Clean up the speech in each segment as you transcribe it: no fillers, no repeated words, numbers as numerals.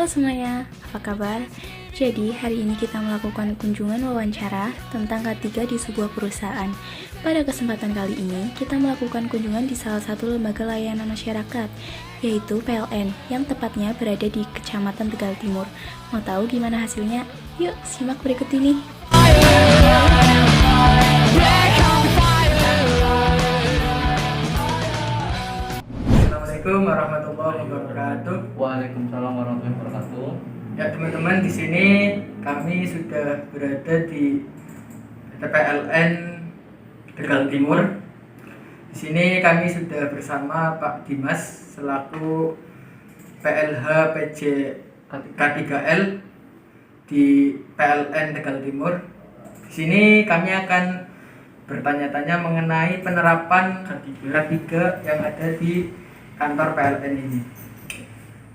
Halo semuanya, apa kabar? Jadi hari ini kita melakukan kunjungan wawancara tentang K3 di sebuah perusahaan. Pada kesempatan kali ini, kita melakukan kunjungan di salah satu lembaga layanan masyarakat, yaitu PLN, yang tepatnya berada di Kecamatan Tegal Timur. Mau tahu gimana hasilnya? Yuk, simak berikut ini. Assalamualaikum warahmatullahi wabarakatuh. Waalaikumsalam warahmatullahi wabarakatuh. Ya teman-teman, di sini kami sudah berada di PLN Tegal Timur. Di sini kami sudah bersama Pak Dimas selaku PLH PJ K3L di PLN Tegal Timur. Di sini kami akan bertanya-tanya mengenai penerapan K3 yang ada di kantor PLN ini.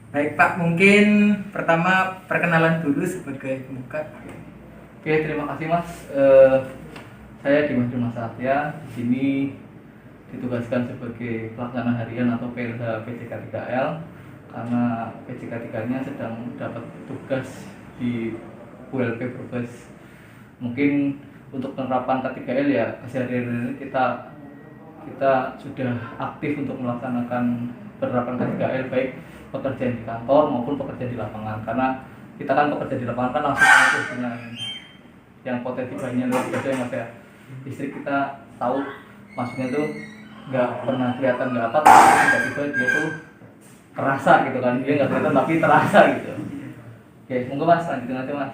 Baik Pak, mungkin pertama perkenalan dulu sebagai pemuka. Oke, terima kasih Mas. Saya Dimas Satya. Di sini ditugaskan sebagai pelaksana harian atau PLH PJK3L karena PJK3-nya sedang dapat tugas di ULP Brebes. Mungkin untuk penerapan K3L ya keseharian ini kita sudah aktif untuk melaksanakan penerapan K3L baik pekerjaan di kantor maupun pekerjaan di lapangan, karena kita kan pekerja di lapangan kan langsung menyentuh dengan yang potensi banyak luar biasa ya Mas ya. Istri kita tahu maksudnya tuh nggak pernah kelihatan nggak apa, tapi tiba-tiba dia tuh terasa gitu kan, dia nggak kelihatan tapi terasa gitu. Oke, monggo Mas, lanjutin aja Mas.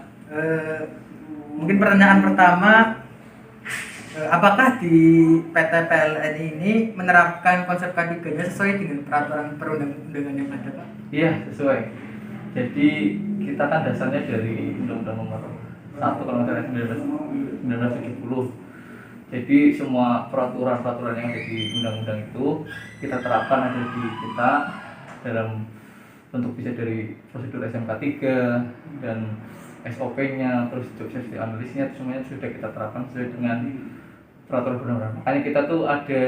Mungkin pertanyaan pertama, apakah di PT PLN ini menerapkan konsep K3-nya sesuai dengan peraturan perundang-undangan yang ada Pak? Iya, sesuai. Jadi kita kan dasarnya dari Undang-Undang Nomor 1 kalau nggak salah 1970. Jadi semua peraturan-peraturan yang ada di undang-undang itu kita terapkan ada di kita dalam bentuk bisa dari prosedur SMK 3 dan SOP-nya, terus job safety analysisnya semuanya sudah kita terapkan sesuai dengan peraturan perundang-undangan. Makanya kita tuh ada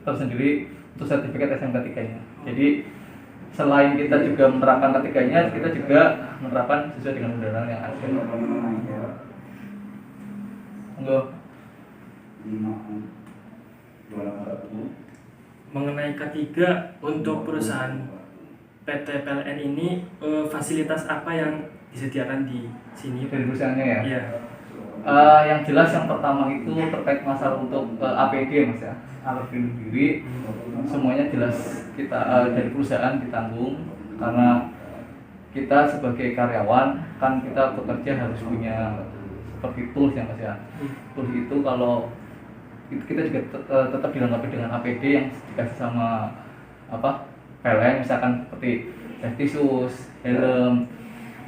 tersendiri untuk sertifikat SMK 3-nya. Jadi selain kita juga menerapkan K3-nya, kita juga menerapkan sesuai dengan undang-undang yang ada. Enggak. Mengenai K3 untuk perusahaan PT PLN ini, fasilitas apa yang disediakan di sini Dari perusahaannya ya? Iya. Yang jelas yang pertama itu terkait masalah untuk APD Mas ya, alat pelindung diri, semuanya jelas kita dari perusahaan ditanggung, karena kita sebagai karyawan kan kita bekerja harus punya seperti tools ya Mas ya. Tools itu kalau kita juga tetap dilengkapi dengan APD yang dikasih sama PLN, misalkan seperti safety shoes, helm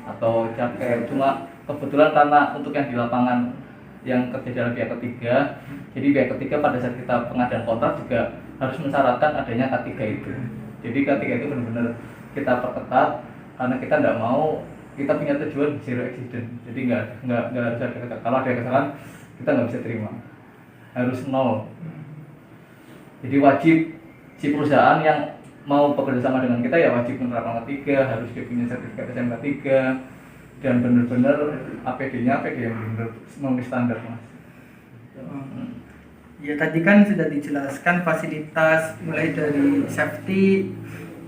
atau jaket. Cuma kebetulan karena untuk yang di lapangan yang kerja dalam pihak ketiga, jadi pihak ketiga pada saat kita pengadaan kontrak juga harus mensyaratkan adanya K3 itu. Jadi K3 itu benar-benar kita perketat karena kita tidak mau, kita punya tujuan zero accident. Jadi nggak harus ada, kalau ada kesalahan kita nggak bisa terima, harus nol. Jadi wajib si perusahaan yang mau bekerja sama dengan kita ya wajib menerapkan K3, harus dia punya sertifikat SMK 3 dan benar-benar APD-nya APD yang benar memenuhi standar Mas. Ya tadi kan sudah dijelaskan fasilitas mulai dari safety,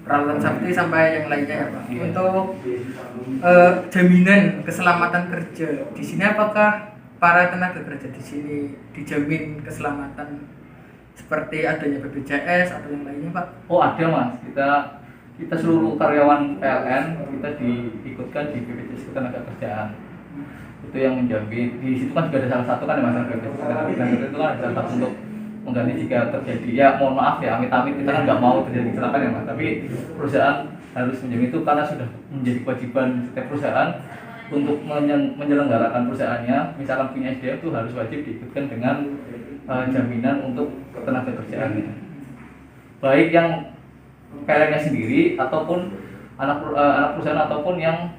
peralatan safety sampai yang lainnya ya Pak. Iya. Untuk jaminan keselamatan kerja di sini, apakah para tenaga kerja di sini dijamin keselamatan seperti adanya BPJS atau yang lainnya Pak? Oh ada Mas, kita seluruh karyawan PLN kita diikutkan di BPJS Ketenagakerjaan. Itu yang menjamin. Di situ kan juga ada salah satu kan yang masalah BPJS Ketenagakerjaan itu kan ada salah satu untuk mengganti jika terjadi, ya mohon maaf ya amit-amit kita kan nggak mau terjadi kecelakaan ya Mas, tapi perusahaan harus menjamin itu karena sudah menjadi kewajiban setiap perusahaan untuk menyelenggarakan perusahaannya. Misalkan punya SDM itu harus wajib diikutkan dengan jaminan untuk ketenagakerjaannya, baik yang PLN-nya sendiri ataupun anak perusahaan ataupun yang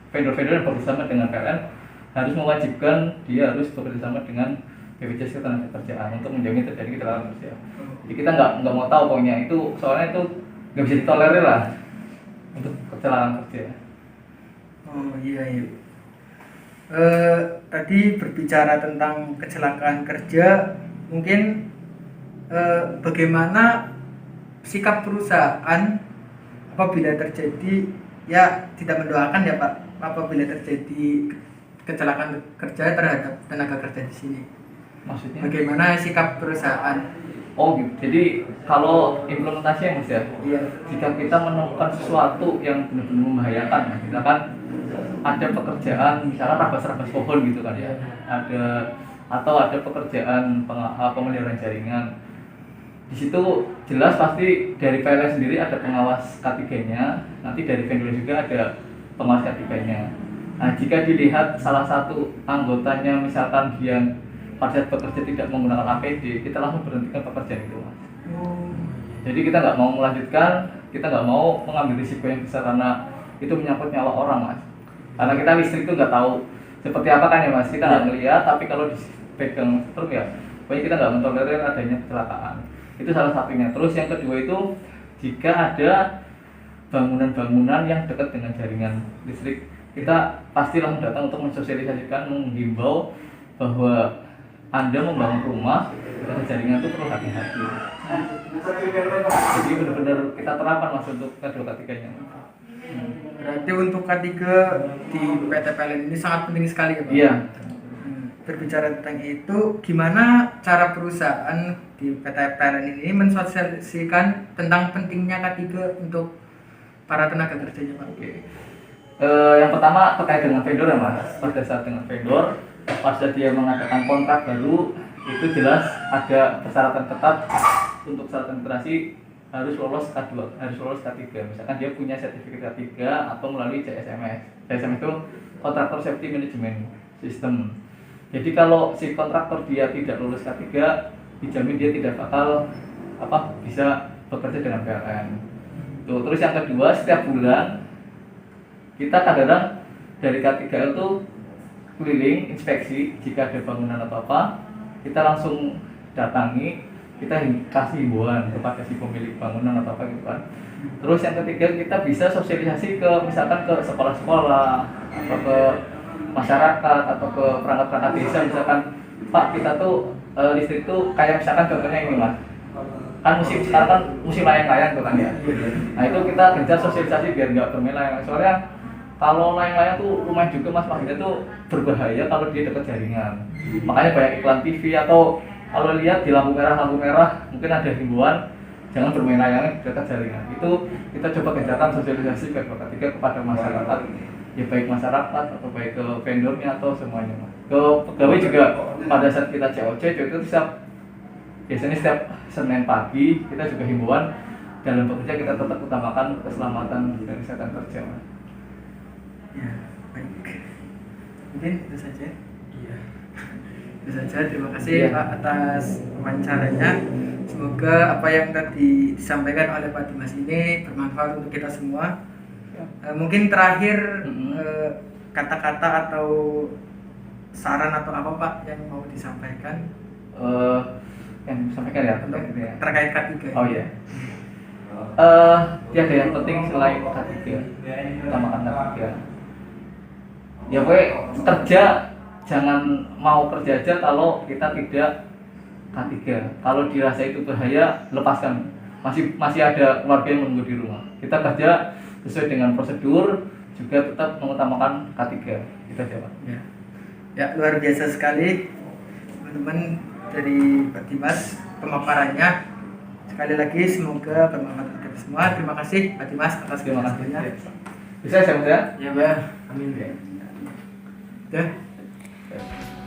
vendor-vendor yang bekerjasama dengan PLN harus mewajibkan dia harus bekerjasama dengan BPJS Ketenagakerjaan untuk menjamin terjadi kecelakaan kerja. Jadi kita nggak mau tahu pokoknya itu, soalnya itu nggak bisa ditolerir lah untuk kecelakaan kerja. Oh iya iya. Tadi berbicara tentang kecelakaan kerja, mungkin bagaimana sikap perusahaan apabila terjadi, ya tidak mendoakan ya Pak, apabila terjadi kecelakaan kerja terhadap tenaga kerja di sini. Maksudnya? Bagaimana sikap perusahaan? Oh gitu. Jadi kalau implementasinya Mas ya, Iya. jika kita menemukan sesuatu yang benar-benar membahayakan, ya, kita kan ada pekerjaan misalnya rabas-rabas pohon gitu kan ya, atau ada pekerjaan pemeliharaan jaringan. Di situ jelas pasti dari PLN sendiri ada pengawas K3-nya, nanti dari vendor juga ada pengawas K3-nya. Nah, jika dilihat salah satu anggotanya misalkan dia pada saat bekerja tidak menggunakan APD, kita langsung berhentikan pekerjaan itu, Mas. Jadi kita nggak mau melanjutkan, kita nggak mau mengambil risiko yang besar karena itu menyangkut nyawa orang, Mas. Karena kita listrik itu nggak tahu seperti apa kan ya, Mas. Kita nggak melihat, tapi kalau dipegang strum ya, pokoknya kita nggak mentolerir adanya kecelakaan. Itu salah satunya. Terus yang kedua itu jika ada bangunan-bangunan yang dekat dengan jaringan listrik, kita pasti langsung datang untuk mensosialisasikan, menghimbau bahwa Anda membangun rumah dengan jaringan itu perlu hati-hati. Jadi benar-benar kita terapkan Mas untuk kedua ketiganya. Berarti untuk K3 di PT PLN ini sangat penting sekali ya Pak? Iya. Berbicara tentang itu, gimana cara perusahaan di PT PLN ini mensosialisasikan tentang pentingnya K3 untuk para tenaga kerjanya Pak? Oke. Yang pertama terkait dengan vendor ya Mas. Pada saat dengan vendor, pada dia mengadakan kontrak baru, itu jelas ada persyaratan ketat untuk syarat administrasi harus lolos K2, harus lolos K3. Misalkan dia punya sertifikat K3 atau melalui CSMS. CSMS itu Contractor Safety Management System. Jadi kalau si kontraktor dia tidak lulus K3, dijamin dia tidak bakal bisa bekerja dengan PLN. Tuh, terus yang kedua, setiap bulan kita kadang-kadang dari K3 itu keliling inspeksi, jika ada bangunan atau apa, kita langsung datangi, kita kasih himbauan kepada si pemilik bangunan atau apa gitu kan. Terus yang ketiga, kita bisa sosialisasi ke misalkan ke sekolah-sekolah atau ke masyarakat atau ke perangkat-perangkat desa, misalkan Pak kita tuh listrik tuh kayak misalkan contohnya ini Mas, kan sekarang kan musim layang-layang tuh kan ya. Nah itu kita gencar sosialisasi biar nggak bermain-layang. Soalnya kalau layang-layang tuh lumayan juga Mas, maksudnya tuh berbahaya kalau dia dekat jaringan. Makanya banyak iklan TV atau kalau lihat di lampu merah mungkin ada himbauan jangan bermain layang dekat jaringan. Itu kita coba gencarkan sosialisasi ketika kepada masyarakat, ya baik masyarakat atau baik ke vendornya atau semuanya Mas. Ke pegawai juga pada saat kita COC itu biasanya setiap Senin pagi kita juga himbauan dalam bekerja kita tetap utamakan keselamatan dan kesehatan kerja Mas. Ya, baik. Mungkin itu saja. Iya. Itu saja. Terima kasih Pak atas wawancaranya. Semoga apa yang tadi disampaikan oleh Pak Dimas ini bermanfaat untuk kita semua. Mungkin terakhir kata-kata atau saran atau apa Pak yang mau disampaikan? Yang disampaikan ya Untuk terkait K3. Oh iya. Tiada yang penting selain K3. Utamakan K3. Ya pokoknya kerja jangan mau kerja aja kalau kita tidak K3. Kalau dirasa itu bahaya, lepaskan. Masih ada keluarga yang menunggu di rumah. Kita kerja sesuai dengan prosedur, juga tetap mengutamakan K3. Kita jawab. Ya, luar biasa sekali teman-teman dari Pak Dimas pemaparannya. Sekali lagi semoga bermanfaat untuk kita semua. Terima kasih Pak Dimas atas penjelasannya. Bisa saya Mas ya? Ya, Pak. Amin.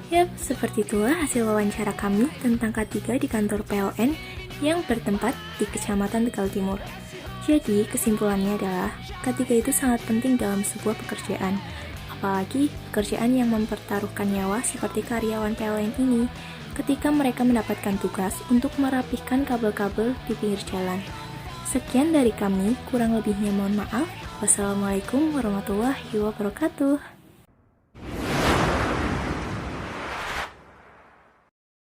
Yap, seperti itulah hasil wawancara kami tentang K3 di kantor PLN yang bertempat di Kecamatan Tegal Timur. Jadi, kesimpulannya adalah K3 itu sangat penting dalam sebuah pekerjaan. Apalagi pekerjaan yang mempertaruhkan nyawa seperti karyawan PLN ini ketika mereka mendapatkan tugas untuk merapihkan kabel-kabel di pinggir jalan. Sekian dari kami, kurang lebihnya mohon maaf. Wassalamualaikum warahmatullahi wabarakatuh.